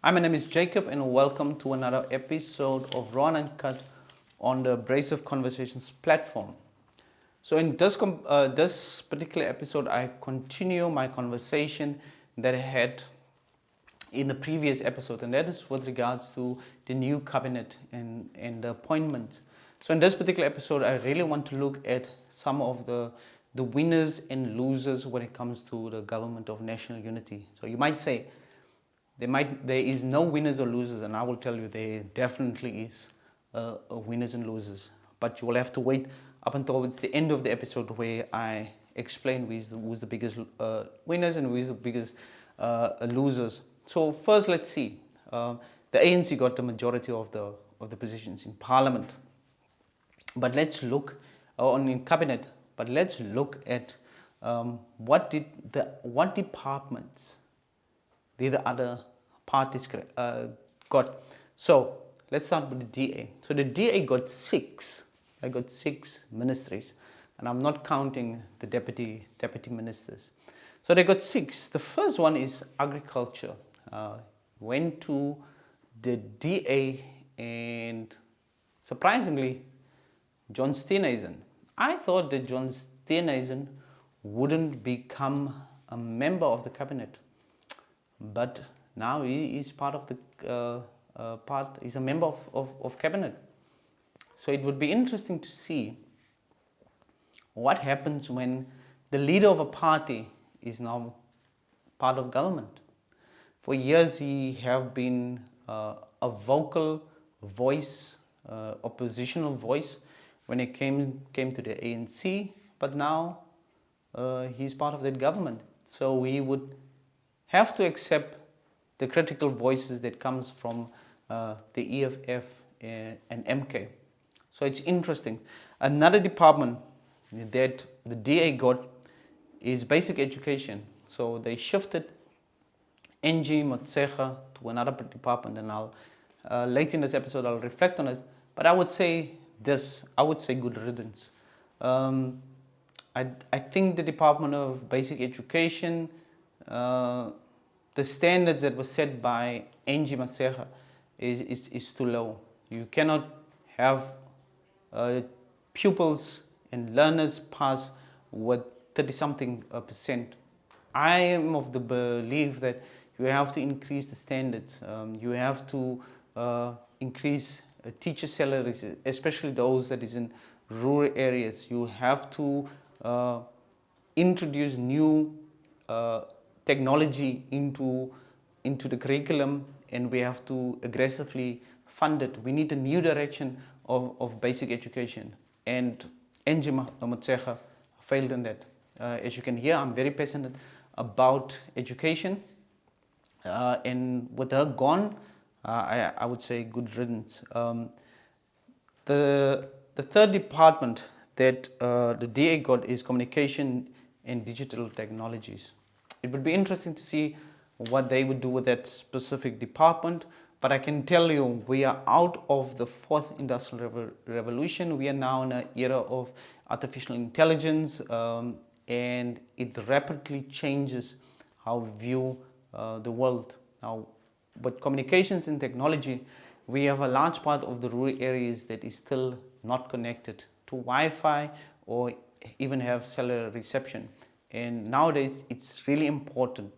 Hi, my name is Jacob, and welcome to another episode of Raw and Uncut on the Abrasive Conversations platform. So, in this particular episode, I continue my conversation that I had in the previous episode, and that is with regards to the new cabinet and the appointments. So, in this particular episode, I really want to look at some of the winners and losers when it comes to the government of national unity. So, you might say, there is no winners or losers, and I will tell you there definitely is winners and losers. But you will have to wait up until it's the end of the episode where I explain who's the biggest winners and who's the biggest losers. So first, let's see. The ANC got the majority of the positions in Parliament, but let's look in cabinet. But let's look at what departments the other parties got. So let's start with the DA. So the DA got six. I got six ministries, and I'm not counting the deputy ministers. So they got six. The first one is agriculture. Went to the DA, and surprisingly, John Steenhuisen. I thought that John Steenhuisen wouldn't become a member of the cabinet, but now he is part of the he's a member of cabinet. So it would be interesting to see what happens when the leader of a party is now part of government. For years he have been a vocal voice, oppositional voice when it came to the ANC, but now he's part of that government. So we would have to accept the critical voices that comes from the EFF and MK. So it's interesting. Another department that the DA got is basic education. So they shifted NG Motsecha to another department, and I'll later in this episode I'll reflect on it. But I would say good riddance. I think the Department of Basic Education, the standards that were set by NG Motsecha is too low. You cannot have pupils and learners pass with 30-something percent. I am of the belief that you have to increase the standards. You have to increase teacher salaries, especially those that is in rural areas. You have to introduce new technology into the curriculum, and we have to aggressively fund it. We need a new direction of basic education, and NG Motsecha failed in that. As you can hear, I'm very passionate about education, and with her gone, I would say good riddance. The third department that the DA got is communication and digital technologies. It would be interesting to see what they would do with that specific department, but I can tell you we are out of the fourth industrial revolution. We are now in an era of artificial intelligence, and it rapidly changes how we view the world. Now, with communications and technology, we have a large part of the rural areas that is still not connected to Wi-Fi or even have cellular reception. And nowadays, it's really important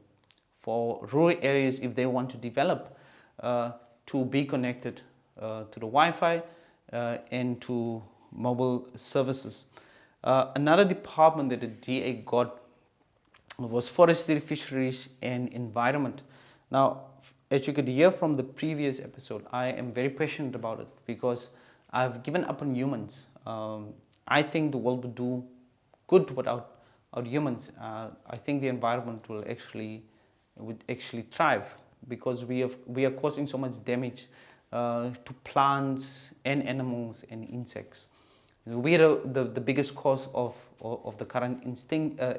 for rural areas, if they want to develop, to be connected to the Wi-Fi and to mobile services. Another department that the DA got was forestry, fisheries, and environment. Now, as you could hear from the previous episode, I am very passionate about it because I've given up on humans. I think the world would do good without humans. I think the environment would actually thrive, because we are causing so much damage to plants and animals and insects. We are the biggest cause of the current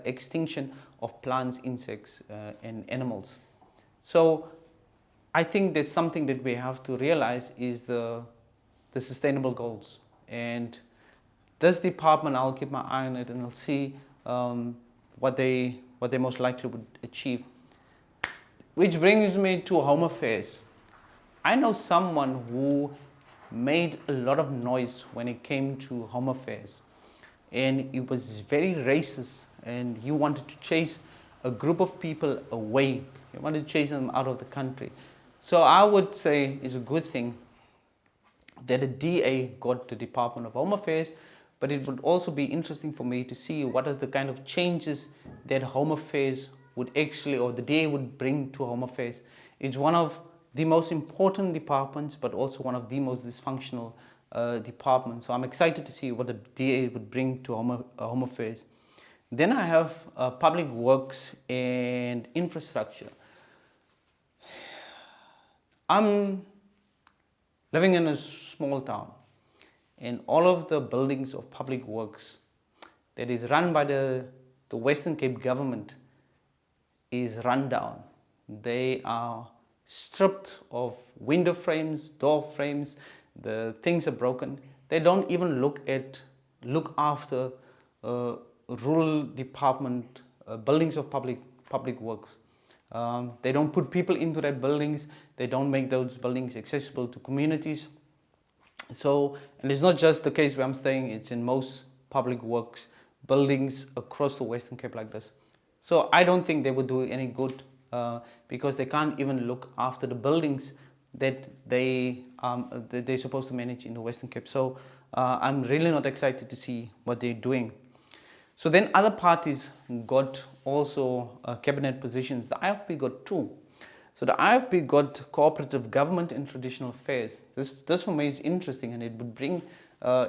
extinction of plants, insects, and animals. So I think there's something that we have to realize is the sustainable goals. And this department, I'll keep my eye on it, and I'll see what they most likely would achieve. Which brings me to Home Affairs. I know someone who made a lot of noise when it came to home affairs, and it was very racist, and he wanted to chase a group of people away. He wanted to chase them out of the country. So I would say it's a good thing that the DA got the Department of Home Affairs, but it would also be interesting for me to see what are the kind of changes that Home Affairs would actually, or the DA would bring to Home Affairs. It's one of the most important departments, but also one of the most dysfunctional departments. So I'm excited to see what the DA would bring to Home Affairs. Then I have Public Works and Infrastructure. I'm living in a small town, and all of the buildings of public works that is run by the Western Cape government is run down. They are stripped of window frames, door frames, the things are broken. They don't even look after rural department buildings of public works. They don't put people into that buildings. They don't make those buildings accessible to communities. So, and it's not just the case where I'm staying, it's in most public works buildings across the Western Cape like this. So I don't think they would do any good because they can't even look after the buildings that they're supposed to manage in the Western Cape. So I'm really not excited to see what they're doing. So then other parties got also cabinet positions. The IFP got two. So the IFP got cooperative government and traditional affairs. This for me is interesting, and it would bring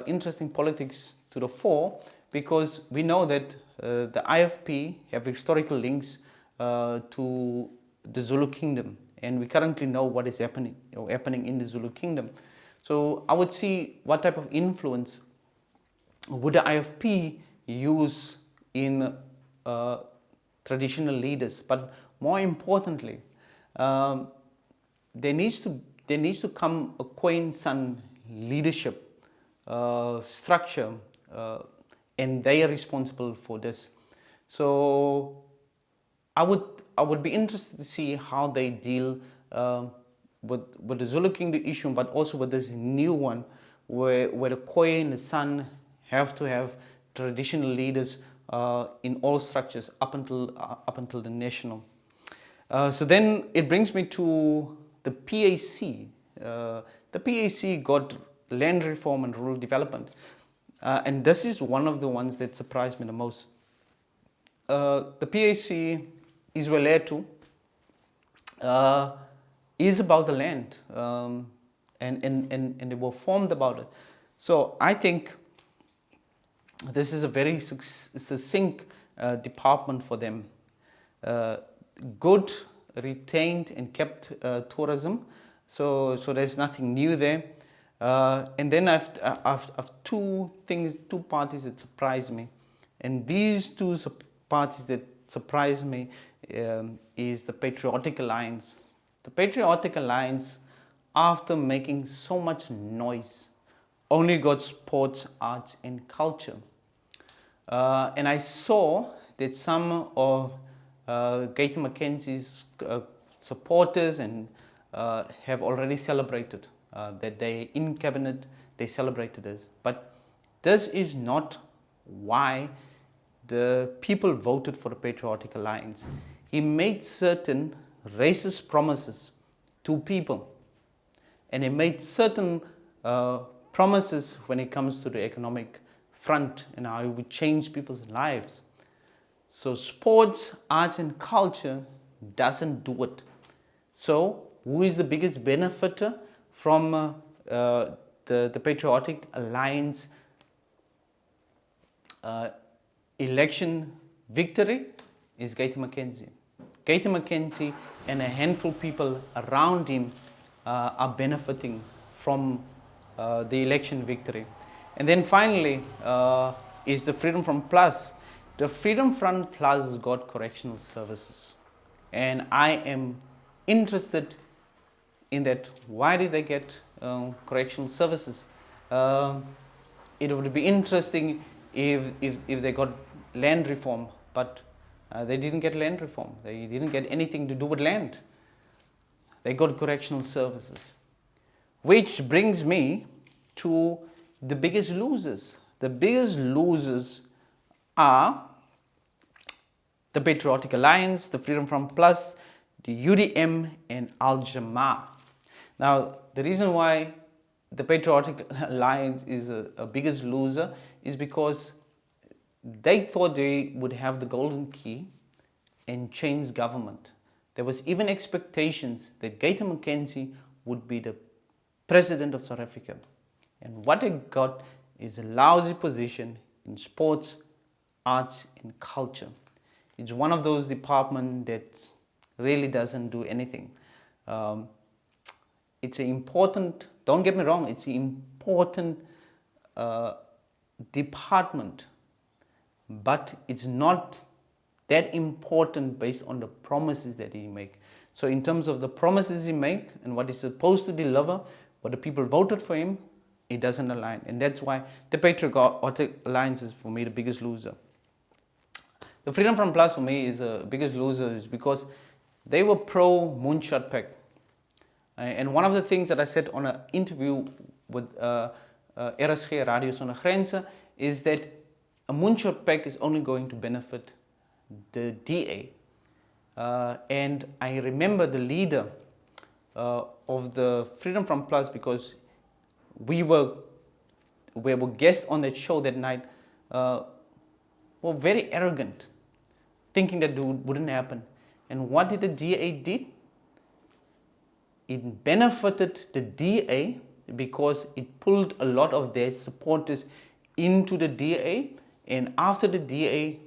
interesting politics to the fore, because we know that the IFP have historical links to the Zulu kingdom, and we currently know what is happening in the Zulu kingdom. So I would see what type of influence would the IFP use in traditional leaders, but more importantly, there needs to come a Queen Son leadership structure, and they are responsible for this. So I would be interested to see how they deal with the Zulu Kingdom issue, but also with this new one where the Khoi and the San have to have traditional leaders in all structures up until the national. So then it brings me to the PAC. The PAC got land reform and rural development, and this is one of the ones that surprised me the most. The PAC is related to is about the land, and they were formed about it. So I think this is a very succinct department for them. Good retained and kept tourism, so there's nothing new there. And then I've two parties that surprise me, and these two parties that surprise me is the Patriotic Alliance. The Patriotic Alliance, after making so much noise, only got sports, arts and culture. And I saw that some of Gator Mackenzie's supporters and have already celebrated that they in cabinet, they celebrated this. But this is not why the people voted for the Patriotic Alliance. He made certain racist promises to people, and he made certain promises when it comes to the economic front and how it would change people's lives. So sports, arts and culture doesn't do it. So who is the biggest benefiter from the Patriotic Alliance election victory? Is Gator Mackenzie. Gator Mackenzie and a handful of people around him are benefiting from the election victory. And then finally is the Freedom Front Plus. The Freedom Front Plus got correctional services, and I am interested in that. Why did they get correctional services? It would be interesting if they got land reform, but they didn't get land reform. They didn't get anything to do with land. They got correctional services. Which brings me to the biggest losers. The biggest losers are the Patriotic Alliance, the Freedom Front Plus, the UDM, and Al Jamaa. Now, the reason why the Patriotic Alliance is a biggest loser is because they thought they would have the golden key and change government. There was even expectations that Gator Mackenzie would be the president of South Africa. And what they got is a lousy position in sports, arts, and culture. It's one of those departments that really doesn't do anything. It's an important, don't get me wrong, it's an important department, but it's not that important based on the promises that he make. So in terms of the promises he make and what he's supposed to deliver, what the people voted for him, it doesn't align. And that's why the Patriotic Alliance is, for me, the biggest loser. The Freedom Front Plus, for me, is the biggest loser is because they were pro-Moonshot Pact. And one of the things that I said on an interview with RSG Radio Sonder Grense is that a Moonshot Pact is only going to benefit the DA. And I remember the leader of the Freedom Front Plus, because we were guests on that show that night, were very arrogant, thinking that it wouldn't happen. And what did the DA did? It benefited the DA because it pulled a lot of their supporters into the DA. And after the DA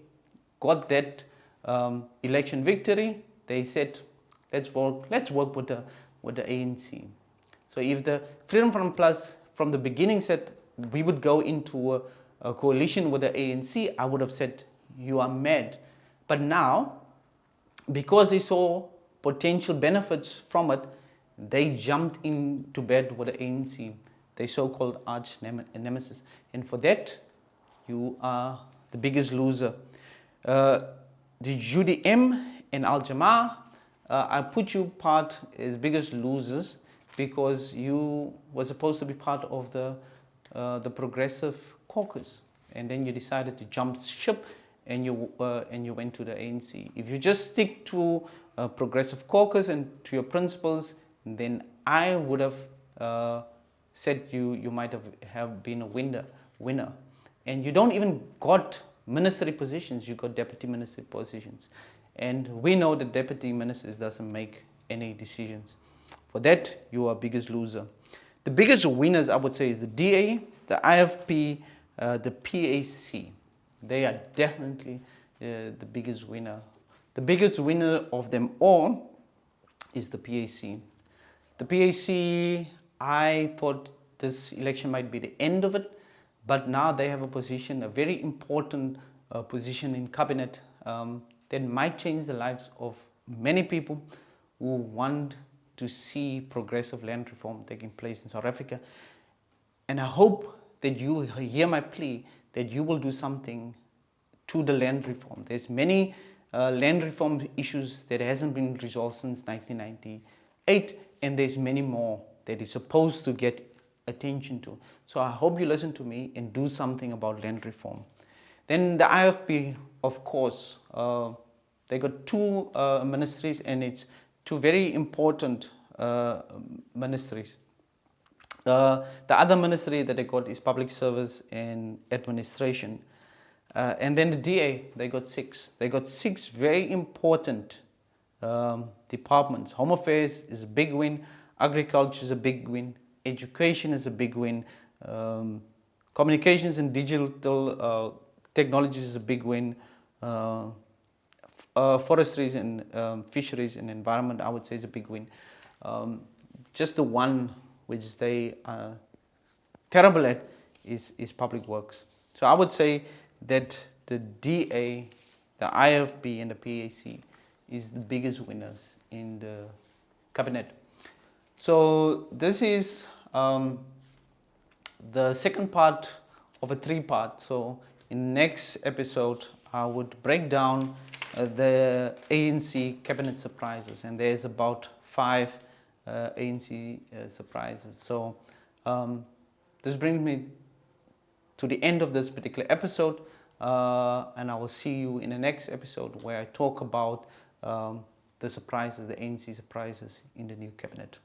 got that election victory, they said, let's work with the ANC. So if the Freedom Front Plus from the beginning said we would go into a coalition with the ANC, I would have said, you are mad. But now, because they saw potential benefits from it, they jumped into bed with the ANC, their so-called arch nemesis. And for that, you are the biggest loser. The UDM and Al Jamaa, I put you part as biggest losers because you were supposed to be part of the Progressive Caucus, and then you decided to jump ship and you went to the ANC. If you just stick to Progressive Caucus and to your principles, then I would have said you might have been a winner. And you don't even got ministry positions, you got deputy ministry positions. And we know that deputy ministers doesn't make any decisions. For that, you are biggest loser. The biggest winners, I would say, is the DA, the IFP, the PAC. They are definitely the biggest winner. The biggest winner of them all is the PAC. The PAC, I thought this election might be the end of it, but now they have a position, a very important position in cabinet that might change the lives of many people who want to see progressive land reform taking place in South Africa. And I hope that you hear my plea that you will do something to the land reform. There's many land reform issues that hasn't been resolved since 1998, and there's many more that is supposed to get attention to. So I hope you listen to me and do something about land reform. Then the IFP, of course, they got two ministries, and it's two very important ministries. The other ministry that they got is Public Service and Administration. And then the DA, they got six. They got six very important departments. Home Affairs is a big win. Agriculture is a big win. Education is a big win. Communications and digital technologies is a big win. Forestries and fisheries and environment, I would say, is a big win. Just the one which they are terrible at is public works. So I would say that the DA, the IFP and the PAC is the biggest winners in the cabinet. So this is the second part of a three-part. So in next episode, I would break down the ANC cabinet surprises, and there's about 5 ANC surprises. So this brings me to the end of this particular episode, and I will see you in the next episode where I talk about the surprises, the ANC surprises in the new cabinet.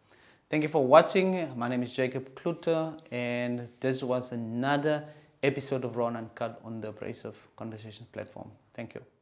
Thank you for watching. My name is Jacob Cloete, and this was another episode of Raw and Uncut on the Abrasive Conversations platform. Thank you.